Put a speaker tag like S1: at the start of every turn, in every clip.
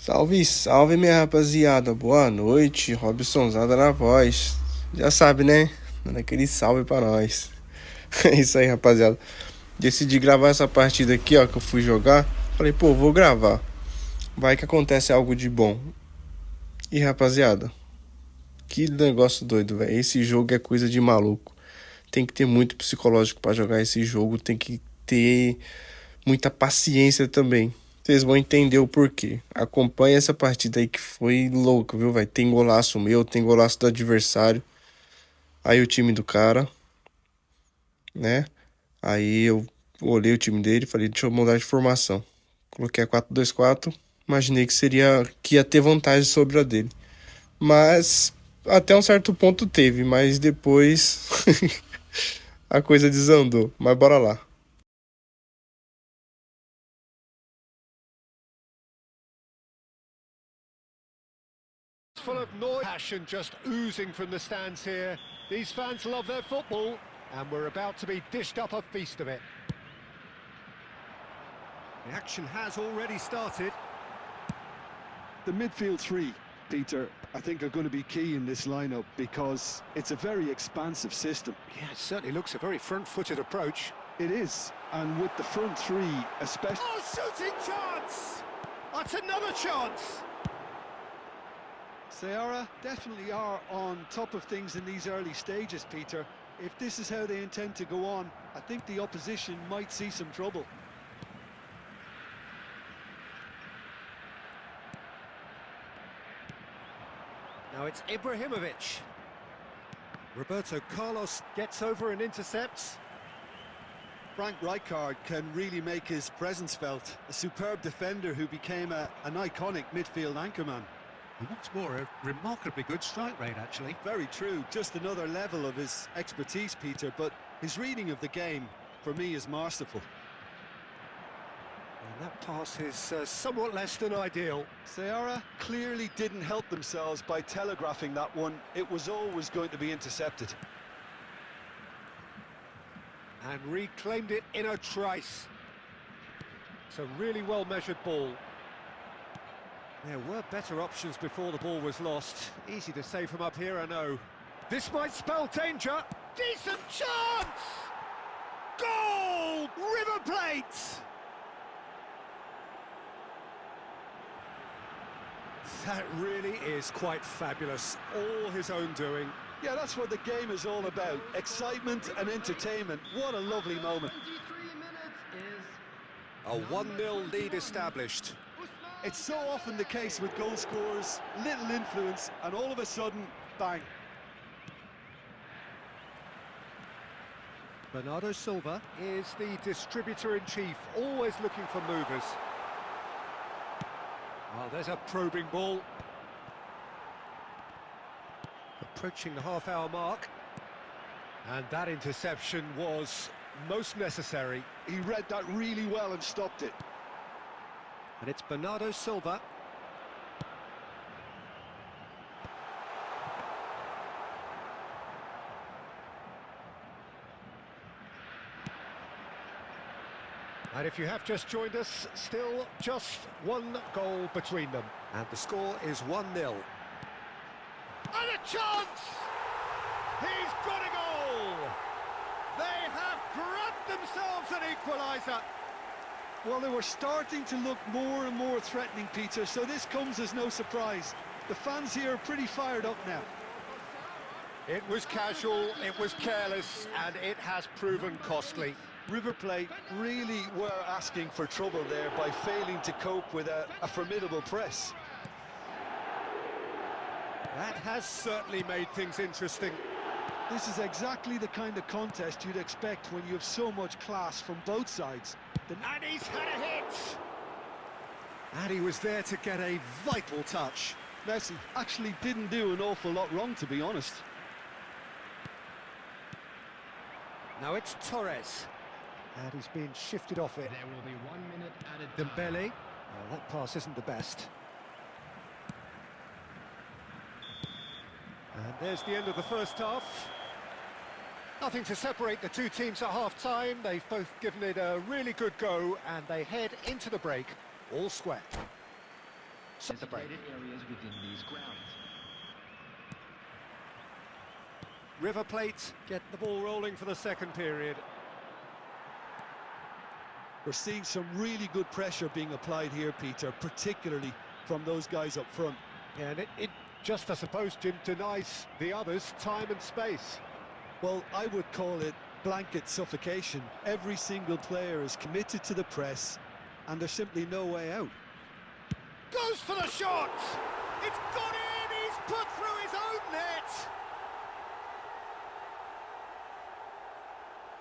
S1: Salve, salve, minha rapaziada. Boa noite. Robsonzada na voz. Já sabe, né? Dando aquele salve pra nós. É isso aí, rapaziada. Decidi gravar essa partida aqui, ó, que eu fui jogar. Falei, pô, vou gravar. Vai que acontece algo de bom. E, rapaziada, que negócio doido, velho. Esse jogo é coisa de maluco. Tem que ter muito psicológico pra jogar esse jogo. Tem que ter muita paciência também. Vocês vão entender o porquê. Acompanha essa partida aí que foi louca, viu, velho? Tem golaço meu, tem golaço do adversário. Aí o time do cara, né? Aí eu olhei o time dele e falei, deixa eu mudar de formação. Coloquei a 4-2-4. Imaginei que ia ter vantagem sobre a dele. Mas até um certo ponto teve, mas depois a coisa desandou. Mas bora lá.
S2: Full of noise, passion just oozing from the stands here. These fans love their football, and we're about to be dished up a feast of it. The action has already started.
S3: The midfield three, Peter, I think are going to be key in this lineup because it's a very expansive system.
S2: Yeah, it certainly looks a very front-footed approach.
S3: It is, and with the front three, especially...
S2: Oh, shooting chance! That's another chance!
S3: Seara definitely are on top of things in these early stages, Peter. If this is how they intend to go on, I think the opposition might see some trouble.
S2: Now it's Ibrahimovic. Roberto Carlos gets over and intercepts.
S3: Frank Rijkaard can really make his presence felt. A superb defender who became an iconic midfield anchorman.
S4: And what's more, a remarkably good strike rate, actually.
S3: Very true, just another level of his expertise, Peter, but his reading of the game, for me, is masterful.
S2: And that pass is somewhat less than ideal.
S3: Seara clearly didn't help themselves by telegraphing that one. It was always going to be intercepted.
S2: And reclaimed it in a trice. It's a really well-measured ball. There were better options before the ball was lost. Easy to say from up here, I know. This might spell danger. Decent chance! Goal! River Plate! That really is quite fabulous. All his own doing.
S3: Yeah, that's what the game is all about. Excitement and entertainment. What a lovely moment.
S2: A 1-0 lead established.
S3: It's so often the case with goal scorers, little influence, and all of a sudden, bang.
S2: Bernardo Silva is the distributor-in-chief, always looking for movers. Well, there's a probing ball. Approaching the half-hour mark. And that interception was most necessary.
S3: He read that really well and stopped it.
S2: And it's Bernardo Silva. And if you have just joined us, still just one goal between them. And the score is 1-0. And a chance! He's got a goal! They have grabbed themselves an equaliser.
S3: Well, they were starting to look more and more threatening, Peter, so this comes as no surprise. The fans here are pretty fired up now.
S2: It was casual, it was careless, and it has proven costly.
S3: River Plate really were asking for trouble there by failing to cope with a formidable press.
S2: That has certainly made things interesting.
S3: This is exactly the kind of contest you'd expect when you have so much class from both sides.
S2: And he's had a hit! And he was there to get a vital touch.
S3: Messi actually didn't do an awful lot wrong, to be honest.
S2: Now it's Torres. And he's been shifted off it.
S4: There will be 1 minute added.
S2: Dembele. Well, that pass isn't the best. And there's the end of the first half. Nothing to separate the two teams at half-time. They've both given it a really good go, and they head into the break all square.
S5: designated areas within these grounds.
S2: River Plate get the ball rolling for the second period.
S3: We're seeing some really good pressure being applied here, Peter, particularly from those guys up front.
S2: Yeah, and it just, I suppose, Jim, denies the others time and space.
S3: Well, I would call it blanket suffocation. Every single player is committed to the press, and there's simply no way out.
S2: Goes for the shot! It's gone in! He's put through his own net!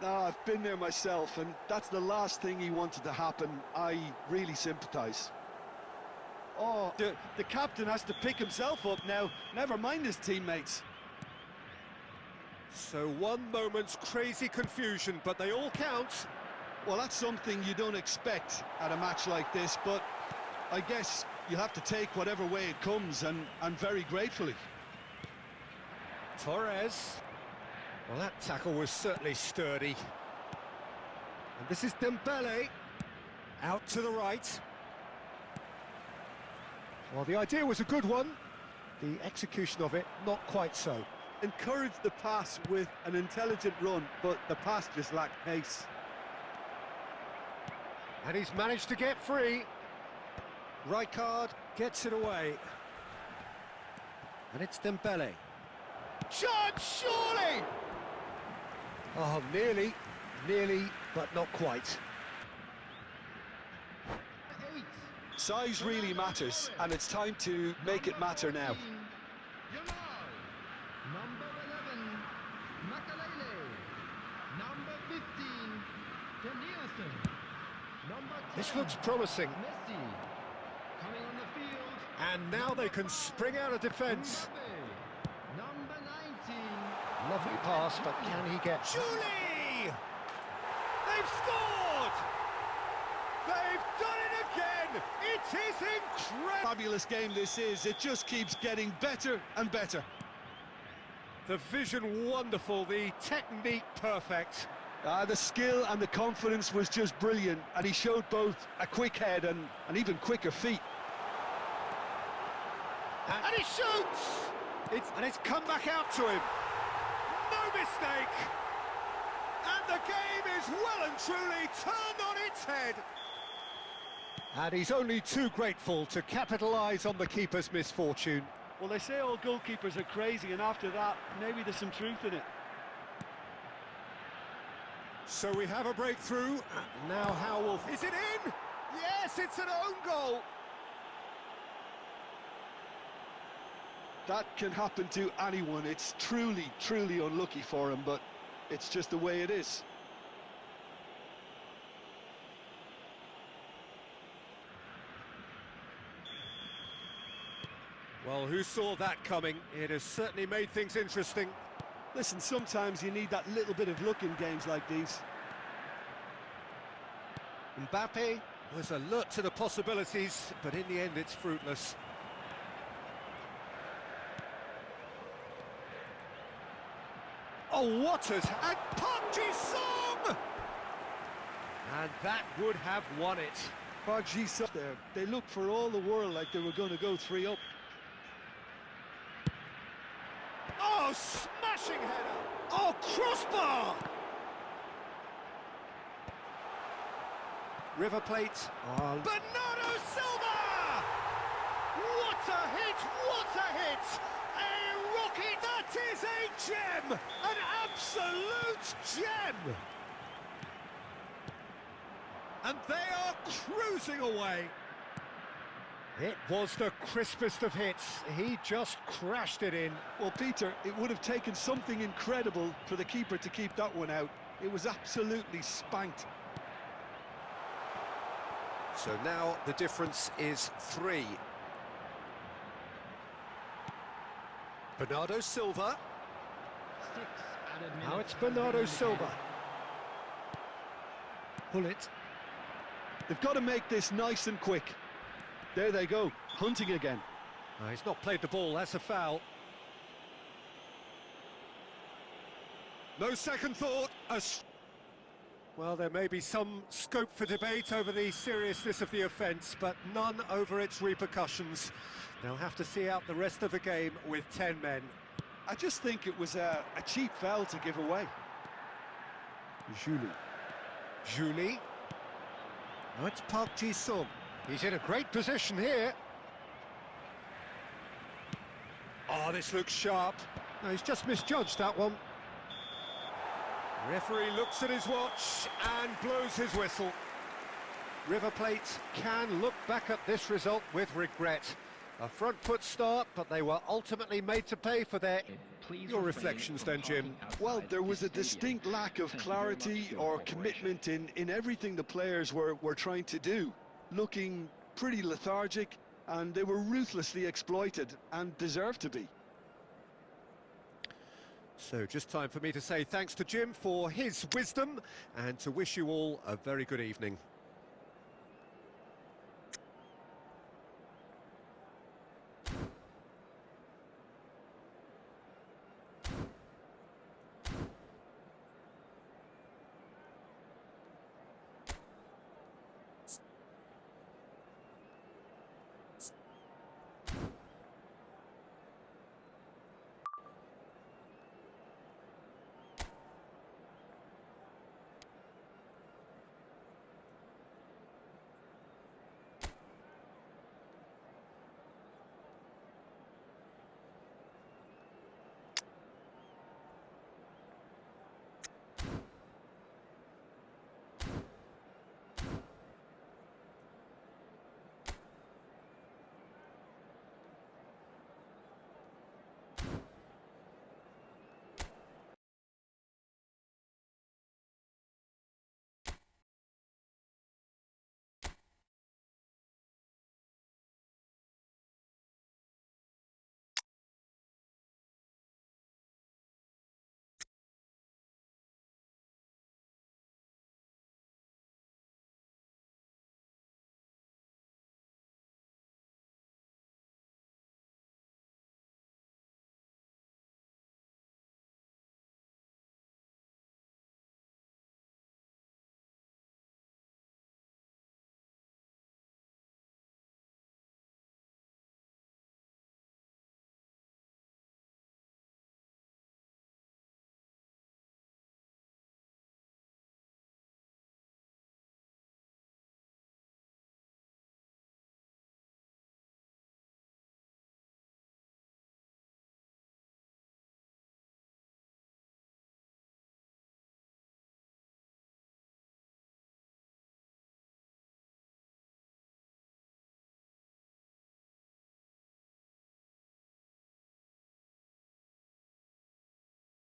S3: I've been there myself, and that's the last thing he wanted to happen. I really sympathise. Oh, the captain has to pick himself up now, never mind his teammates.
S2: So one moment's crazy confusion, but they all count.
S3: Well, that's something you don't expect at a match like this, but I guess you have to take whatever way it comes, and very gratefully.
S2: Torres. Well, that tackle was certainly sturdy. And this is Dembele. Out to the right. Well, the idea was a good one. The execution of it, not quite so.
S3: Encouraged the pass with an intelligent run, but the pass just lacked pace.
S2: And he's managed to get free. Rijkaard gets it away. And it's Dembele. Shot, surely! Oh, nearly, but not quite.
S3: Size really matters, and it's time to make it matter now.
S6: Number 11, Makalele. Number 15, Danielson. Number 10,
S2: This looks promising.
S6: Messi. Coming on the field.
S2: And now they can spring out of defence.
S6: Mbappe. Number 19.
S2: Lovely pass, but can he get... Julie! They've scored! They've done it again! It is incredible!
S3: Fabulous game this is. It just keeps getting better and better.
S2: The vision wonderful, the technique perfect.
S3: The skill and the confidence was just brilliant, and he showed both a quick head and even quicker feet.
S2: And he shoots! It's come back out to him. No mistake! And the game is well and truly turned on its head. And he's only too grateful to capitalise on the keeper's misfortune.
S3: Well, they say all goalkeepers are crazy, and after that, maybe there's some truth in it.
S2: So we have a breakthrough. Now Howell... Is it in? Yes, it's an own goal.
S3: That can happen to anyone. It's truly unlucky for him, but it's just the way it is.
S2: Well, who saw that coming? It has certainly made things interesting.
S3: Listen, sometimes you need that little bit of luck in games like these.
S2: Mbappe was alert to the possibilities, but in the end it's fruitless. Oh, what has... And Park Ji-sung! And that would have won it.
S3: Park Ji-sung there. They looked for all the world like they were going to go 3 up.
S2: Oh, smashing header! Oh, crossbar! River Plate. Oh. Bernardo Silva! What a hit! What a hit! A rocket! That is a gem! An absolute gem! And they are cruising away. It was the crispest of hits. He just crashed it in.
S3: Well, Peter, it would have taken something incredible for the keeper to keep that one out. It was absolutely spanked.
S2: So now the difference is 3. Bernardo Silva.
S6: 6 added minutes.
S2: Now it's Bernardo Silva. Pull it.
S3: They've got to make this nice and quick. There they go, hunting again.
S2: He's not played the ball, that's a foul. No second thought. Well, there may be some scope for debate over the seriousness of the offence, but none over its repercussions. They'll have to see out the rest of the game with 10 men.
S3: I just think it was a cheap foul to give away.
S2: Julie. Now it's Park Ji-sung. He's in a great position here. Oh, this looks sharp. No, he's just misjudged that one. Referee looks at his watch and blows his whistle. River Plate can look back at this result with regret. A front foot start, but they were ultimately made to pay for their... Your reflections then, Jim?
S3: Well, there was a distinct lack of clarity or commitment in everything the players were trying to do. Looking pretty lethargic, and they were ruthlessly exploited and deserved to be.
S2: So just time for me to say thanks to Jim for his wisdom and to wish you all a very good evening.